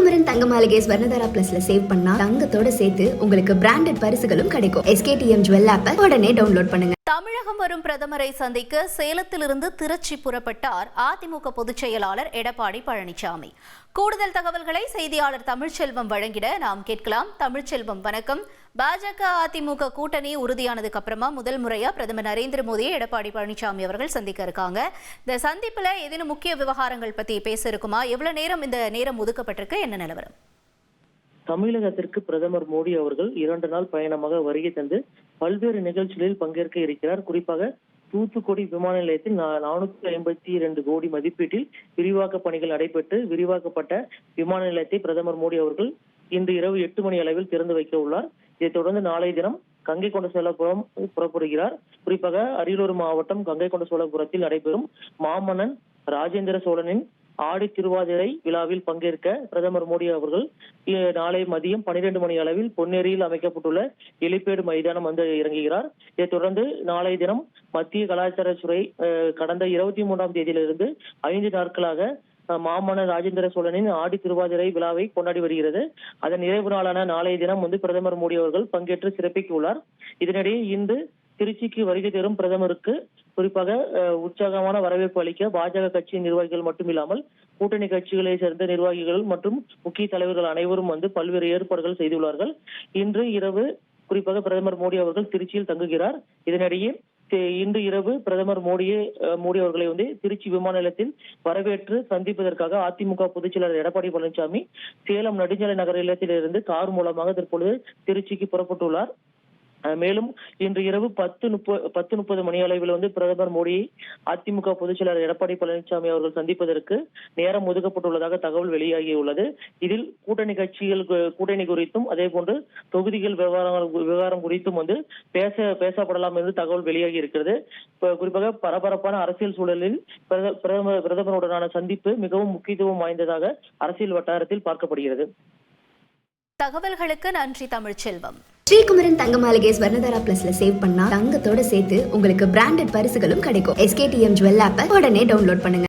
ஸ்ரீகுமரன் தங்க மாளிகை ஸ்வர்ணதாரா பிளஸ்ல சேவ் பண்ணா தங்கத்தோட சேர்த்து உங்களுக்கு பிராண்டட் பரிசுகளும் கிடைக்கும். SKTM ஜுவல் ஆப்பை உடனே டவுன்லோட் பண்ணுங்க. தமிழகம் வரும் பிரதமரை சந்திக்க சேலத்திலிருந்து திருச்சி புறப்பட்டார் அதிமுக பொதுச் செயலாளர் எடப்பாடி பழனிசாமி. கூடுதல் தகவல்களை செய்தியாளர் தமிழ்ச்செல்வம் வழங்கிட நாம் கேட்கலாம். தமிழ்ச்செல்வம், வணக்கம். பாஜக அதிமுக கூட்டணி உறுதியானதுக்கு அப்புறமா முதல் முறையா பிரதமர் நரேந்திர மோடியை எடப்பாடி பழனிசாமி அவர்கள் சந்திக்க இருக்காங்க. இந்த சந்திப்புல ஏதேனும் முக்கிய விவகாரங்கள் பத்தி பேச இருக்குமா? எவ்வளவு நேரம் இந்த நேரம் ஒதுக்கப்பட்டிருக்கு? என்ன நிலவரம்? தமிழகத்திற்கு பிரதமர் மோடி அவர்கள் 2 நாள் பயணமாக வருகை தந்து பல்வேறு நிகழ்ச்சிகளில் பங்கேற்க இருக்கிறார். குறிப்பாக தூத்துக்குடி விமான நிலையத்தில் 452 கோடி மதிப்பீட்டில் விரிவாக்க பணிகள் நடைபெற்று விரிவாக்கப்பட்ட விமான நிலையத்தை பிரதமர் மோடி அவர்கள் இன்று இரவு 8 மணி அளவில் திறந்து வைக்க உள்ளார். இதைத் தொடர்ந்து நாளைய தினம் கங்கை கொண்ட சோழபுரம் புறப்படுகிறார். குறிப்பாக அரியலூர் மாவட்டம் கங்கை கொண்ட சோழபுரத்தில் நடைபெறும் மாமன்னன் ராஜேந்திர சோழனின் ஆடி திருவாதிரை விழாவில் பங்கேற்க பிரதமர் மோடி அவர்கள் நாளை மதியம் 12 மணி அளவில் பொன்னேரியில் அமைக்கப்பட்டுள்ள எலிப்பேடு மைதானம் வந்து இறங்குகிறார். இதைத் தொடர்ந்து நாளைய தினம் மத்திய கலாச்சாரத்துறை கடந்த 23ஆம் தேதியிலிருந்து 5 நாட்களாக மாமன்னர் ராஜேந்திர சோழனின் ஆடி திருவாதிரை விழாவை கொண்டாடி வருகிறது. அதன் நிறைவு நாளான நாளைய தினம் பிரதமர் மோடி அவர்கள் பங்கேற்று சிறப்பிக்க உள்ளார். இதனிடையே இன்று திருச்சிக்கு வருகை தரும் பிரதமருக்கு குறிப்பாக உற்சாகமான வரவேற்பு அளிக்க பாஜக கட்சி நிர்வாகிகள் மட்டுமில்லாமல் கூட்டணி கட்சிகளை சேர்ந்த நிர்வாகிகள் மற்றும் முக்கிய தலைவர்கள் அனைவரும் பல்வேறு ஏற்பாடுகள் செய்துள்ளார்கள். இன்று இரவு குறிப்பாக பிரதமர் மோடி அவர்கள் திருச்சியில் தங்குகிறார். இதனிடையே இன்று இரவு பிரதமர் மோடி அவர்களை திருச்சி விமான நிலையத்தில் வரவேற்று சந்திப்பதற்காக அதிமுக பொதுச் செயலாளர் எடப்பாடி பழனிசாமி சேலம் நெடுஞ்சாலை நகர இல்லத்திலிருந்து கார் மூலமாக தற்பொழுது திருச்சிக்கு புறப்பட்டுள்ளார். மேலும் இன்று இரவு 10:30 மணி அளவில் பிரதமர் மோடியை அதிமுக பொதுச் செயலாளர் எடப்பாடி பழனிசாமி அவர்கள் சந்திப்பதற்கு நேரம் ஒதுக்கப்பட்டுள்ளதாக தகவல் வெளியாகியுள்ளது. இதில் கூட்டணி குறித்தும் அதே போன்று தொகுதிகள் விவகாரம் குறித்தும் பேசப்படலாம் என்று தகவல் வெளியாகி இருக்கிறது. குறிப்பாக பரபரப்பான அரசியல் சூழலில் பிரதமருடனான சந்திப்பு மிகவும் முக்கியத்துவம் வாய்ந்ததாக அரசியல் வட்டாரத்தில் பார்க்கப்படுகிறது. தகவல்களுக்கு நன்றி தமிழ்ச்செல்வம். ஸ்ரீகுமரன் தங்க மாளிகை ஸ்வர்ணதாரா பிளஸ்ல சேவ் பண்ணா தங்கத்தோட சேர்த்து உங்களுக்கு பிராண்டட் பரிசுகளும் கிடைக்கும். SKTM ஜுவல் ஆப்பை உடனே டவுன்லோட் பண்ணுங்க.